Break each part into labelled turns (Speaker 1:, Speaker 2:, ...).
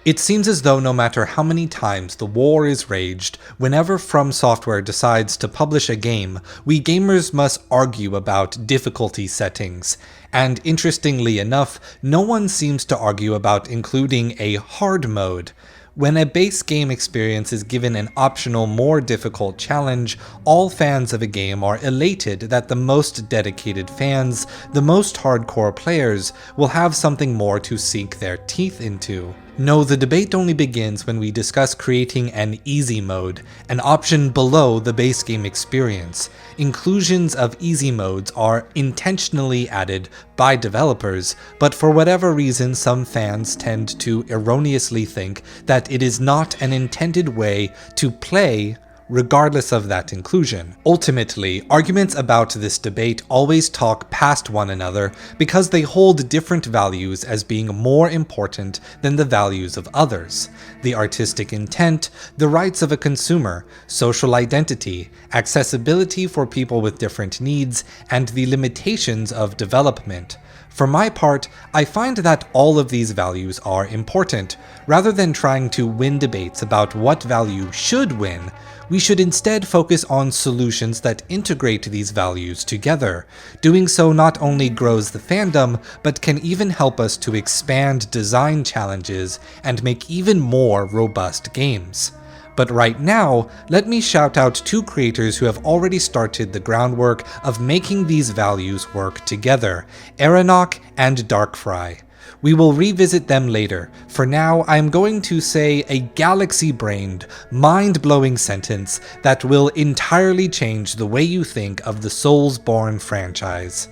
Speaker 1: It seems as though no matter how many times the war is raged, whenever FromSoftware decides to publish a game, we gamers must argue about difficulty settings. And interestingly enough, no one seems to argue about including a hard mode. When a base game experience is given an optional, more difficult challenge, all fans of a game are elated that the most dedicated fans, the most hardcore players, will have something more to sink their teeth into. No, the debate only begins when we discuss creating an easy mode, an option below the base game experience. Inclusions of easy modes are intentionally added by developers, but for whatever reason some fans tend to erroneously think that it is not an intended way to play regardless of that inclusion. Ultimately, arguments about this debate always talk past one another because they hold different values as being more important than the values of others. The artistic intent, the rights of a consumer, social identity, accessibility for people with different needs, and the limitations of development. For my part, I find that all of these values are important. Rather than trying to win debates about what value should win, we should instead focus on solutions that integrate these values together. Doing so not only grows the fandom, but can even help us to expand design challenges and make even more robust games. But right now, let me shout out two creators who have already started the groundwork of making these values work together, Aranock and Darkfry. We will revisit them later. For now, I am going to say a galaxy-brained, mind-blowing sentence that will entirely change the way you think of the Soulsborne franchise.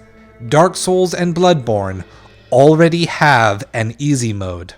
Speaker 1: Dark Souls and Bloodborne already have an easy mode.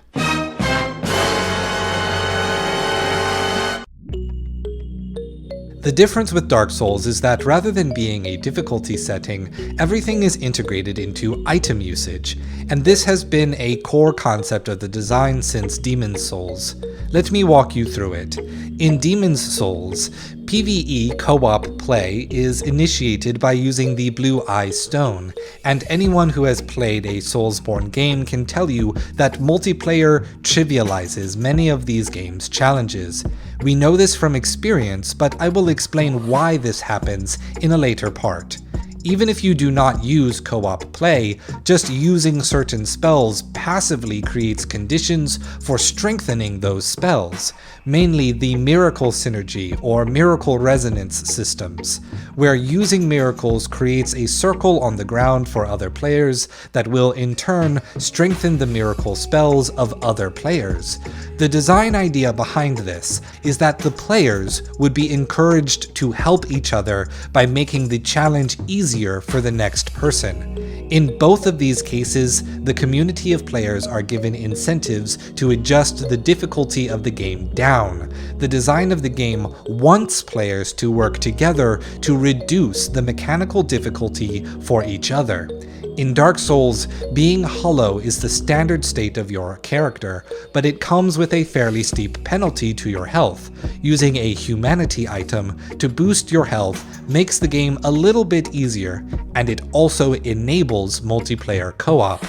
Speaker 1: The difference with Dark Souls is that rather than being a difficulty setting, everything is integrated into item usage, and this has been a core concept of the design since Demon's Souls. Let me walk you through it. In Demon's Souls, PvE co-op play is initiated by using the Blue Eye Stone, and anyone who has played a Soulsborne game can tell you that multiplayer trivializes many of these games' challenges. We know this from experience, but I will explain why this happens in a later part. Even if you do not use co-op play, just using certain spells passively creates conditions for strengthening those spells, mainly the miracle synergy or miracle resonance systems, where using miracles creates a circle on the ground for other players that will in turn strengthen the miracle spells of other players. The design idea behind this is that the players would be encouraged to help each other by making the challenge easier for the next person. In both of these cases, the community of players are given incentives to adjust the difficulty of the game down. The design of the game wants players to work together to reduce the mechanical difficulty for each other. In Dark Souls, being hollow is the standard state of your character, but it comes with a fairly steep penalty to your health. Using a humanity item to boost your health makes the game a little bit easier, and it also enables multiplayer co-op.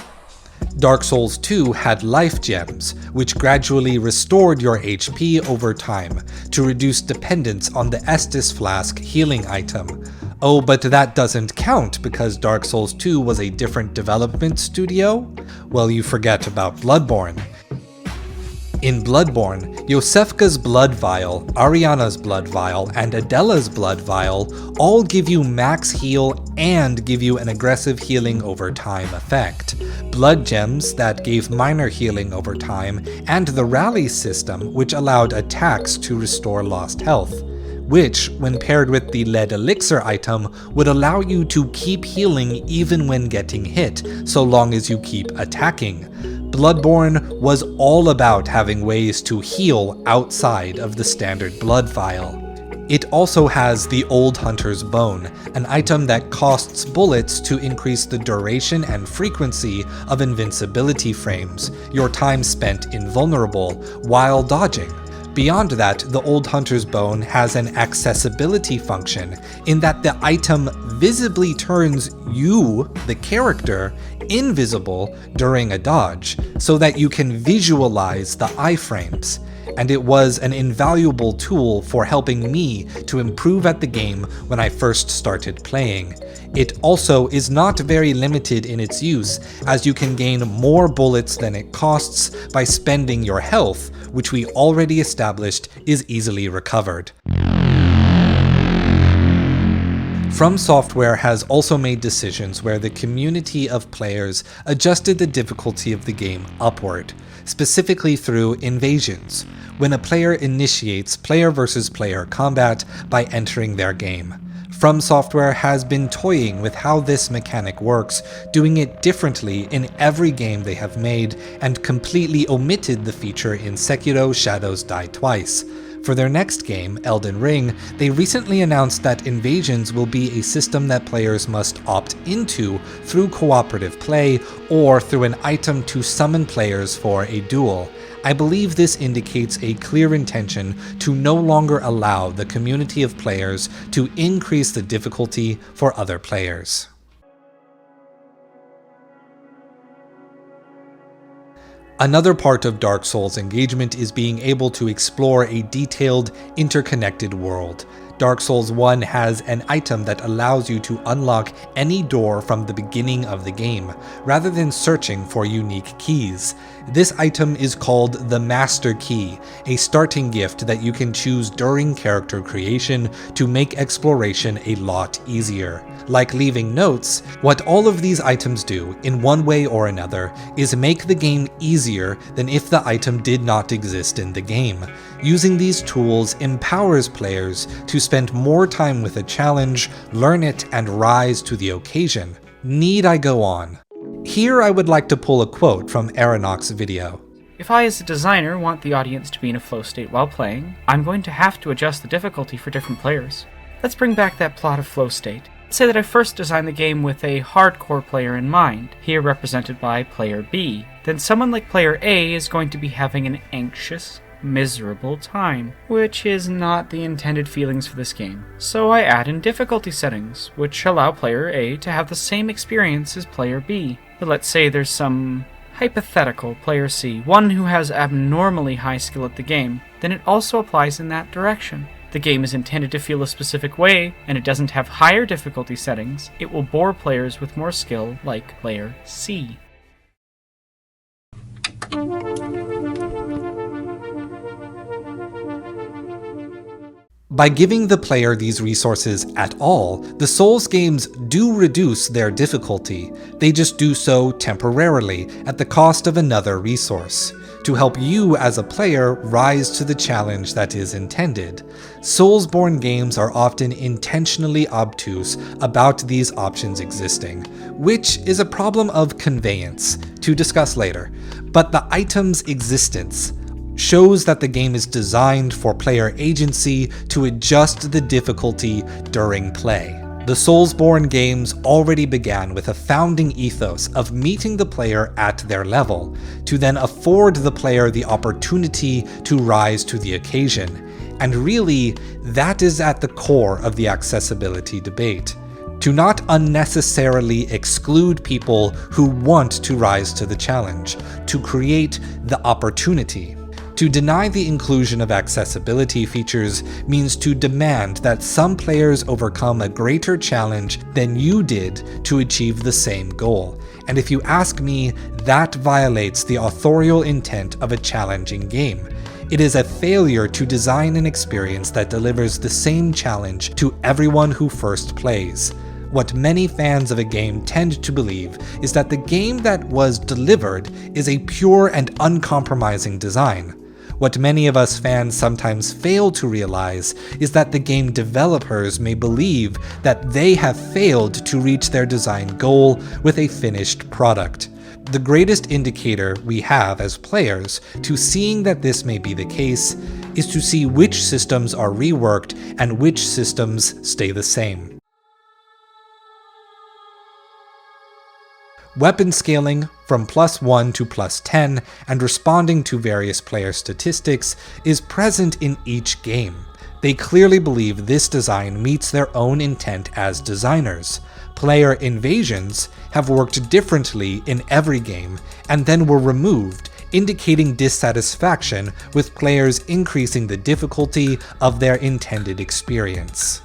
Speaker 1: Dark Souls 2 had life gems, which gradually restored your HP over time to reduce dependence on the Estus Flask healing item. Oh, but that doesn't count because Dark Souls 2 was a different development studio? Well, you forget about Bloodborne. In Bloodborne, Yosefka's Blood Vial, Ariana's Blood Vial, and Adela's Blood Vial all give you max heal and give you an aggressive healing over time effect. Blood Gems that gave minor healing over time, and the Rally system which allowed attacks to restore lost health, which, when paired with the Lead Elixir item, would allow you to keep healing even when getting hit, so long as you keep attacking. Bloodborne was all about having ways to heal outside of the standard blood vial. It also has the Old Hunter's Bone, an item that costs bullets to increase the duration and frequency of invincibility frames, your time spent invulnerable, while dodging. Beyond that, the Old Hunter's Bone has an accessibility function in that the item visibly turns you, the character, invisible during a dodge, so that you can visualize the iframes. And it was an invaluable tool for helping me to improve at the game when I first started playing. It also is not very limited in its use, as you can gain more bullets than it costs by spending your health, which we already established is easily recovered. FromSoftware has also made decisions where the community of players adjusted the difficulty of the game upward, specifically through invasions, when a player initiates player versus player combat by entering their game. FromSoftware has been toying with how this mechanic works, doing it differently in every game they have made, and completely omitted the feature in Sekiro: Shadows Die Twice. For their next game, Elden Ring, they recently announced that invasions will be a system that players must opt into through cooperative play or through an item to summon players for a duel. I believe this indicates a clear intention to no longer allow the community of players to increase the difficulty for other players. Another part of Dark Souls engagement is being able to explore a detailed, interconnected world. Dark Souls 1 has an item that allows you to unlock any door from the beginning of the game, rather than searching for unique keys. This item is called the Master Key, a starting gift that you can choose during character creation to make exploration a lot easier. Like leaving notes, what all of these items do, in one way or another, is make the game easier than if the item did not exist in the game. Using these tools empowers players to spend more time with a challenge, learn it, and rise to the occasion. Need I go on? Here I would like to pull a quote from Aranock's video.
Speaker 2: If I as a designer want the audience to be in a flow state while playing, I'm going to have to adjust the difficulty for different players. Let's bring back that plot of flow state. Let's say that I first designed the game with a hardcore player in mind, here represented by player B. Then someone like player A is going to be having an anxious, miserable time, which is not the intended feelings for this game. So I add in difficulty settings, which allow player A to have the same experience as player B. But let's say there's some hypothetical player C, one who has abnormally high skill at the game, then it also applies in that direction. The game is intended to feel a specific way, and it doesn't have higher difficulty settings. It will bore players with more skill, like player C.
Speaker 1: By giving the player these resources at all, the Souls games do reduce their difficulty. They just do so temporarily, at the cost of another resource, to help you as a player rise to the challenge that is intended. Soulsborne games are often intentionally obtuse about these options existing, which is a problem of conveyance, to discuss later. But the item's existence shows that the game is designed for player agency to adjust the difficulty during play. The Soulsborne games already began with a founding ethos of meeting the player at their level, to then afford the player the opportunity to rise to the occasion. And really, that is at the core of the accessibility debate. To not unnecessarily exclude people who want to rise to the challenge, to create the opportunity. To deny the inclusion of accessibility features means to demand that some players overcome a greater challenge than you did to achieve the same goal. And if you ask me, that violates the authorial intent of a challenging game. It is a failure to design an experience that delivers the same challenge to everyone who first plays. What many fans of a game tend to believe is that the game that was delivered is a pure and uncompromising design. What many of us fans sometimes fail to realize is that the game developers may believe that they have failed to reach their design goal with a finished product. The greatest indicator we have as players to seeing that this may be the case is to see which systems are reworked and which systems stay the same. Weapon scaling from +1 to +10 and responding to various player statistics is present in each game. They clearly believe this design meets their own intent as designers. Player invasions have worked differently in every game and then were removed, indicating dissatisfaction with players increasing the difficulty of their intended experience.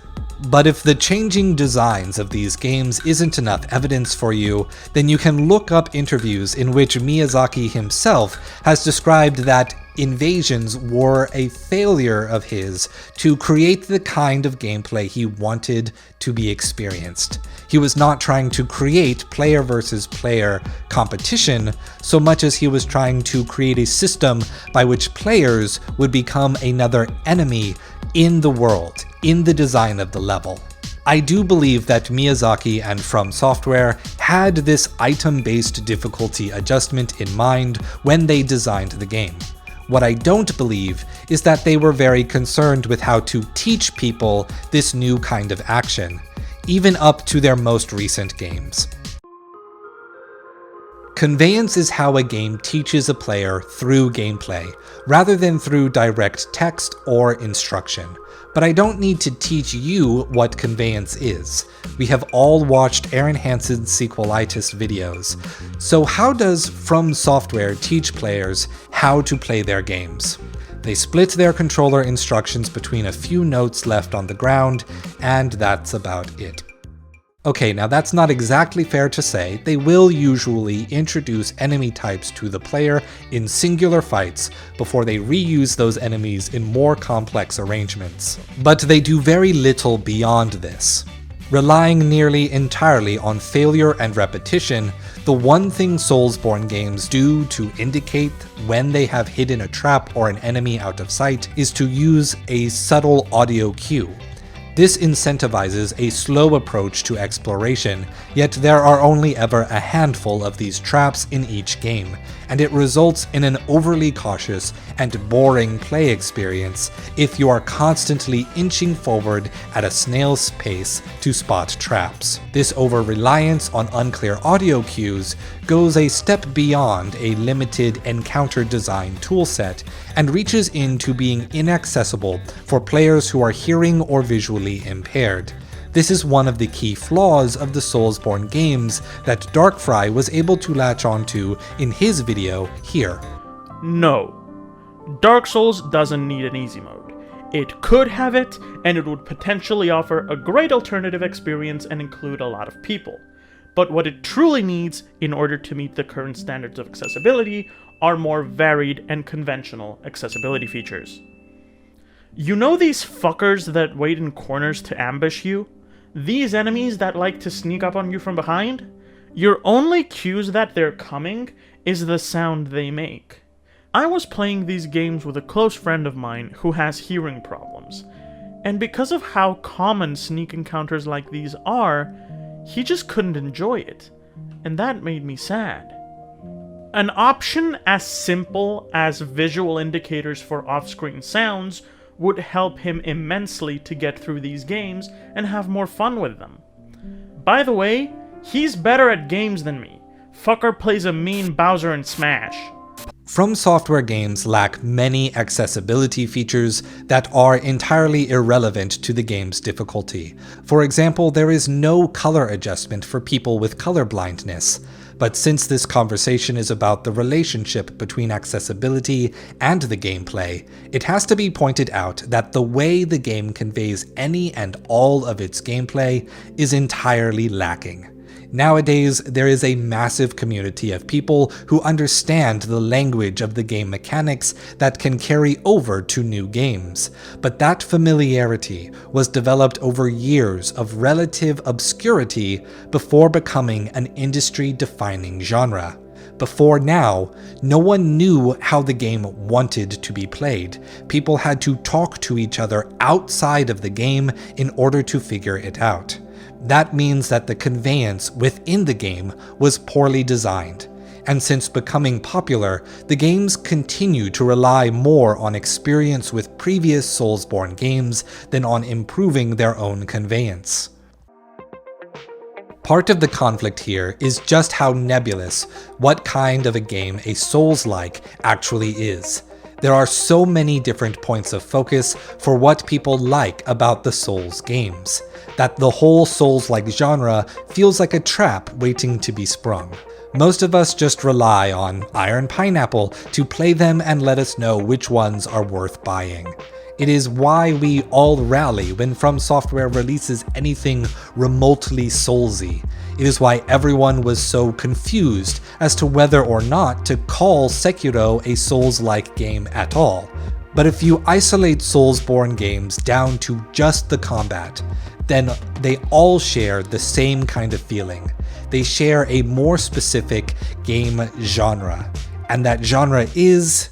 Speaker 1: But if the changing designs of these games isn't enough evidence for you, then you can look up interviews in which Miyazaki himself has described that invasions were a failure of his to create the kind of gameplay he wanted to be experienced. He was not trying to create player versus player competition so much as he was trying to create a system by which players would become another enemy in the world, in the design of the level. I do believe that Miyazaki and FromSoftware had this item-based difficulty adjustment in mind when they designed the game. What I don't believe is that they were very concerned with how to teach people this new kind of action, even up to their most recent games. Conveyance is how a game teaches a player through gameplay, rather than through direct text or instruction. But I don't need to teach you what conveyance is. We have all watched Aaron Hansen's Sequelitis videos. So how does FromSoftware teach players how to play their games? They split their controller instructions between a few notes left on the ground, and that's about it. Okay, now that's not exactly fair to say. They will usually introduce enemy types to the player in singular fights before they reuse those enemies in more complex arrangements. But they do very little beyond this. Relying nearly entirely on failure and repetition, the one thing Soulsborne games do to indicate when they have hidden a trap or an enemy out of sight is to use a subtle audio cue. This incentivizes a slow approach to exploration, yet there are only ever a handful of these traps in each game, and it results in an overly cautious and boring play experience if you are constantly inching forward at a snail's pace to spot traps. This over-reliance on unclear audio cues goes a step beyond a limited encounter design toolset and reaches into being inaccessible for players who are hearing or visually impaired. This is one of the key flaws of the Soulsborne games that Darkfry was able to latch onto in his video here.
Speaker 3: No. Dark Souls doesn't need an easy mode. It could have it, and it would potentially offer a great alternative experience and include a lot of people. But what it truly needs, in order to meet the current standards of accessibility, are more varied and conventional accessibility features. You know these fuckers that wait in corners to ambush you? These enemies that like to sneak up on you from behind? Your only cues that they're coming is the sound they make. I was playing these games with a close friend of mine who has hearing problems, and because of how common sneak encounters like these are, he just couldn't enjoy it, and that made me sad. An option as simple as visual indicators for off-screen sounds would help him immensely to get through these games and have more fun with them. By the way, he's better at games than me. Fucker plays a mean Bowser in Smash.
Speaker 1: FromSoftware games lack many accessibility features that are entirely irrelevant to the game's difficulty. For example, there is no color adjustment for people with color blindness. But since this conversation is about the relationship between accessibility and the gameplay, it has to be pointed out that the way the game conveys any and all of its gameplay is entirely lacking. Nowadays, there is a massive community of people who understand the language of the game mechanics that can carry over to new games, but that familiarity was developed over years of relative obscurity before becoming an industry-defining genre. Before now, no one knew how the game wanted to be played. People had to talk to each other outside of the game in order to figure it out. That means that the conveyance within the game was poorly designed, and since becoming popular, the games continue to rely more on experience with previous Soulsborne games than on improving their own conveyance. Part of the conflict here is just how nebulous what kind of a game a Souls-like actually is. There are so many different points of focus for what people like about the Souls games, that the whole Souls-like genre feels like a trap waiting to be sprung. Most of us just rely on Iron Pineapple to play them and let us know which ones are worth buying. It is why we all rally when FromSoftware releases anything remotely Soulsy. It is why everyone was so confused as to whether or not to call Sekiro a Souls-like game at all. But if you isolate Soulsborne games down to just the combat, then they all share the same kind of feeling. They share a more specific game genre, and that genre is...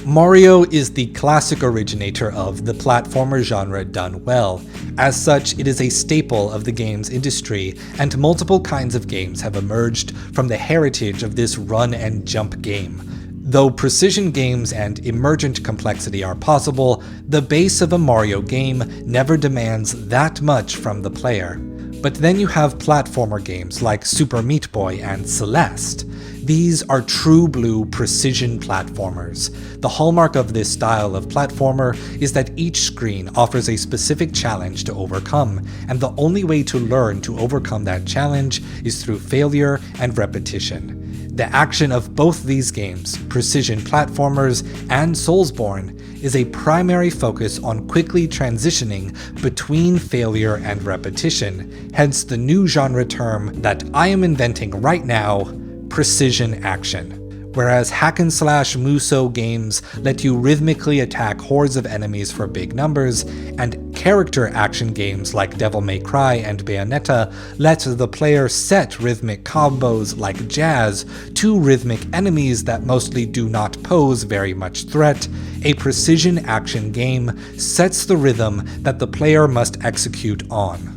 Speaker 1: Mario is the classic originator of the platformer genre done well. As such, it is a staple of the games industry, and multiple kinds of games have emerged from the heritage of this run-and-jump game. Though precision games and emergent complexity are possible, the base of a Mario game never demands that much from the player. But then you have platformer games like Super Meat Boy and Celeste. These are true blue precision platformers. The hallmark of this style of platformer is that each screen offers a specific challenge to overcome, and the only way to learn to overcome that challenge is through failure and repetition. The action of both these games, precision platformers and Soulsborne, is a primary focus on quickly transitioning between failure and repetition, hence the new genre term that I am inventing right now, precision action. Whereas hack-and-slash Musou games let you rhythmically attack hordes of enemies for big numbers, and character action games like Devil May Cry and Bayonetta let the player set rhythmic combos like jazz to rhythmic enemies that mostly do not pose very much threat, a precision action game sets the rhythm that the player must execute on.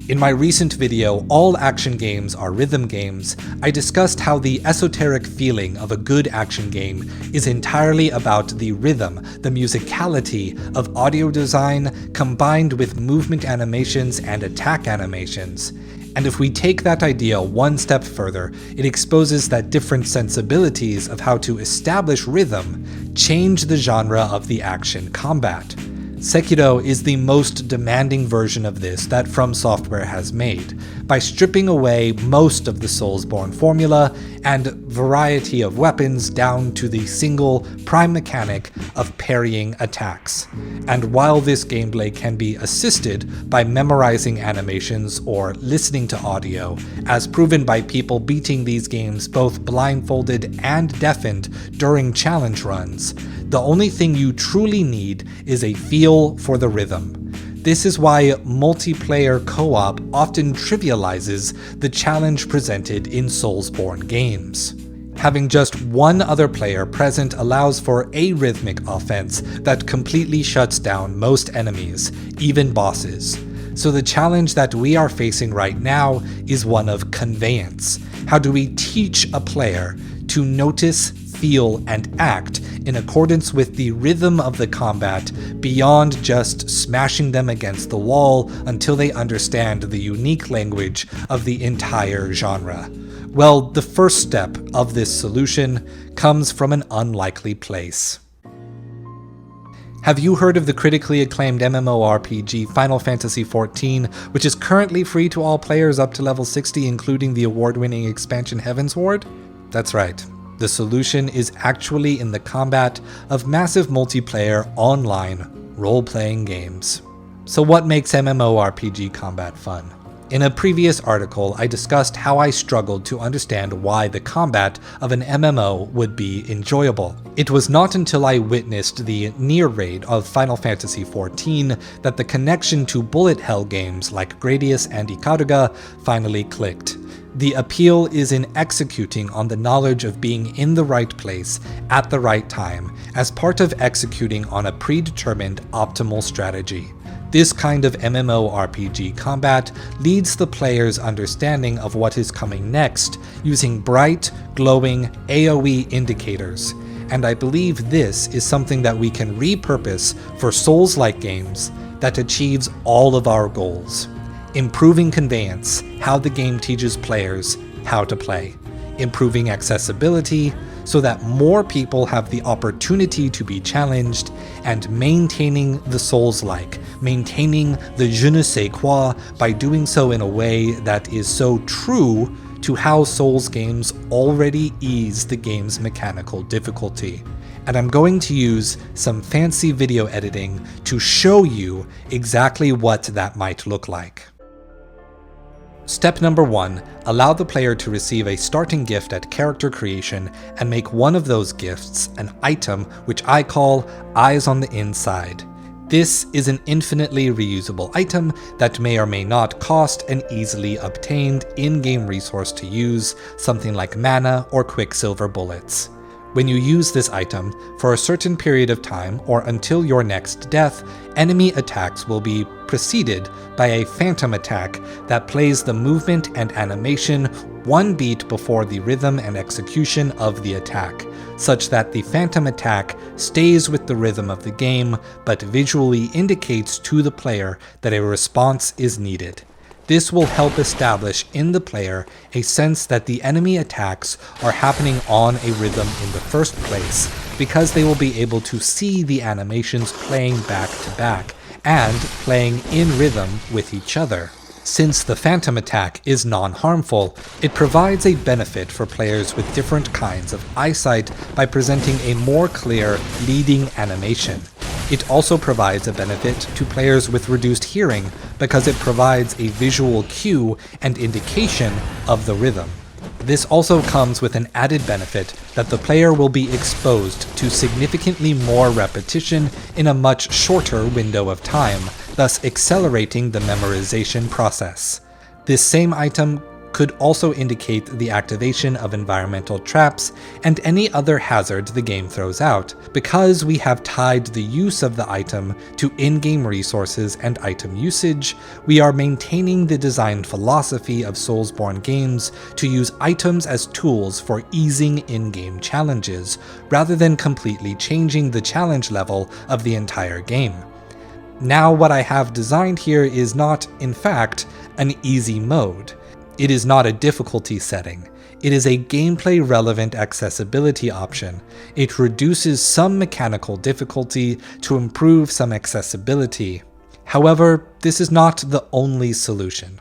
Speaker 1: In my recent video, All Action Games Are Rhythm Games, I discussed how the esoteric feeling of a good action game is entirely about the rhythm, the musicality of audio design combined with movement animations and attack animations. And if we take that idea one step further, it exposes that different sensibilities of how to establish rhythm change the genre of the action combat. Sekiro is the most demanding version of this that FromSoftware has made, by stripping away most of the Soulsborne formula and variety of weapons down to the single prime mechanic of parrying attacks. And while this gameplay can be assisted by memorizing animations or listening to audio, as proven by people beating these games both blindfolded and deafened during challenge runs, the only thing you truly need is a feel for the rhythm. This is why multiplayer co-op often trivializes the challenge presented in Soulsborne games. Having just one other player present allows for a rhythmic offense that completely shuts down most enemies, even bosses. So the challenge that we are facing right now is one of conveyance. How do we teach a player to notice, feel, and act in accordance with the rhythm of the combat beyond just smashing them against the wall until they understand the unique language of the entire genre? Well, the first step of this solution comes from an unlikely place. Have you heard of the critically acclaimed MMORPG Final Fantasy XIV, which is currently free to all players up to level 60, including the award-winning expansion Heavensward? That's right. The solution is actually in the combat of massive multiplayer online role-playing games. So what makes MMORPG combat fun? In a previous article, I discussed how I struggled to understand why the combat of an MMO would be enjoyable. It was not until I witnessed the near raid of Final Fantasy XIV that the connection to bullet hell games like Gradius and Ikaruga finally clicked. The appeal is in executing on the knowledge of being in the right place at the right time as part of executing on a predetermined optimal strategy. This kind of MMORPG combat leads the player's understanding of what is coming next using bright, glowing AoE indicators, and I believe this is something that we can repurpose for Souls-like games that achieves all of our goals. Improving conveyance, how the game teaches players how to play. Improving accessibility, so that more people have the opportunity to be challenged, and maintaining the Souls-like, maintaining the je ne sais quoi by doing so in a way that is so true to how Souls games already ease the game's mechanical difficulty. And I'm going to use some fancy video editing to show you exactly what that might look like. Step number 1, allow the player to receive a starting gift at character creation and make one of those gifts an item which I call Eyes on the Inside. This is an infinitely reusable item that may or may not cost an easily obtained in-game resource to use, something like mana or quicksilver bullets. When you use this item, for a certain period of time or until your next death, enemy attacks will be preceded by a phantom attack that plays the movement and animation one beat before the rhythm and execution of the attack, such that the phantom attack stays with the rhythm of the game but visually indicates to the player that a response is needed. This will help establish in the player a sense that the enemy attacks are happening on a rhythm in the first place, because they will be able to see the animations playing back to back, and playing in rhythm with each other. Since the phantom attack is non-harmful, it provides a benefit for players with different kinds of eyesight by presenting a more clear leading animation. It also provides a benefit to players with reduced hearing because it provides a visual cue and indication of the rhythm. This also comes with an added benefit that the player will be exposed to significantly more repetition in a much shorter window of time, thus accelerating the memorization process. This same item could also indicate the activation of environmental traps and any other hazard the game throws out, because we have tied the use of the item to in-game resources and item usage. We are maintaining the design philosophy of Soulsborne games to use items as tools for easing in-game challenges, rather than completely changing the challenge level of the entire game. Now, what I have designed here is not, in fact, an easy mode. It is not a difficulty setting. It is a gameplay-relevant accessibility option. It reduces some mechanical difficulty to improve some accessibility. However, this is not the only solution.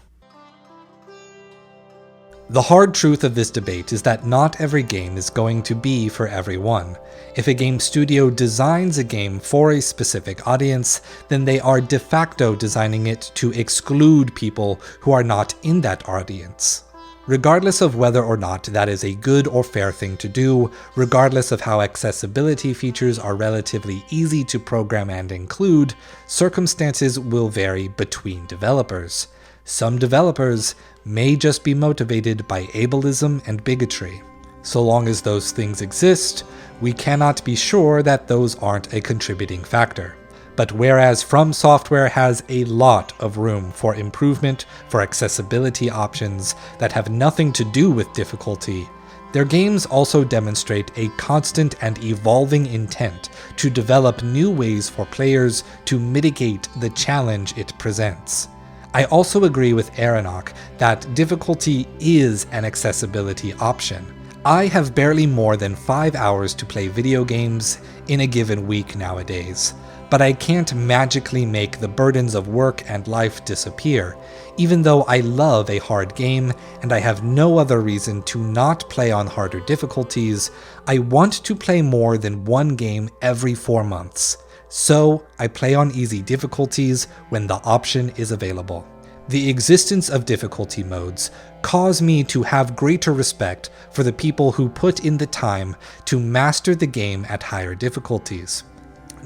Speaker 1: The hard truth of this debate is that not every game is going to be for everyone. If a game studio designs a game for a specific audience, then they are de facto designing it to exclude people who are not in that audience. Regardless of whether or not that is a good or fair thing to do, regardless of how accessibility features are relatively easy to program and include, circumstances will vary between developers. Some developers may just be motivated by ableism and bigotry. So long as those things exist, we cannot be sure that those aren't a contributing factor. But whereas FromSoftware has a lot of room for improvement for accessibility options that have nothing to do with difficulty, their games also demonstrate a constant and evolving intent to develop new ways for players to mitigate the challenge it presents. I also agree with Aranock that difficulty is an accessibility option. I have barely more than 5 hours to play video games in a given week nowadays, but I can't magically make the burdens of work and life disappear. Even though I love a hard game and I have no other reason to not play on harder difficulties, I want to play more than one game every 4 months. So I play on easy difficulties when the option is available. The existence of difficulty modes cause me to have greater respect for the people who put in the time to master the game at higher difficulties.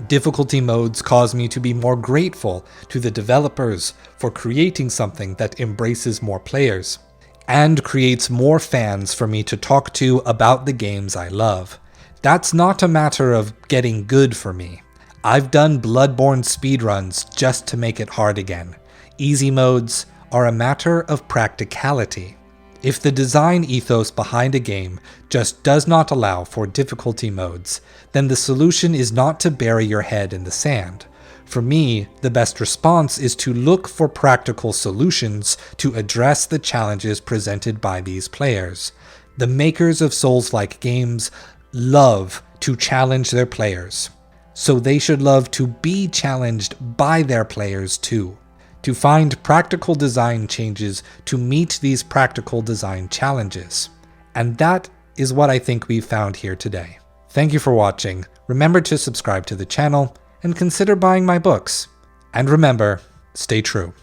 Speaker 1: Difficulty modes cause me to be more grateful to the developers for creating something that embraces more players, and creates more fans for me to talk to about the games I love. That's not a matter of getting good for me. I've done Bloodborne speedruns just to make it hard again. Easy modes are a matter of practicality. If the design ethos behind a game just does not allow for difficulty modes, then the solution is not to bury your head in the sand. For me, the best response is to look for practical solutions to address the challenges presented by these players. The makers of Souls-like games love to challenge their players, so they should love to be challenged by their players too, to find practical design changes to meet these practical design challenges. And that is what I think we've found here today. Thank you for watching. Remember to subscribe to the channel and consider buying my books. And remember, stay true.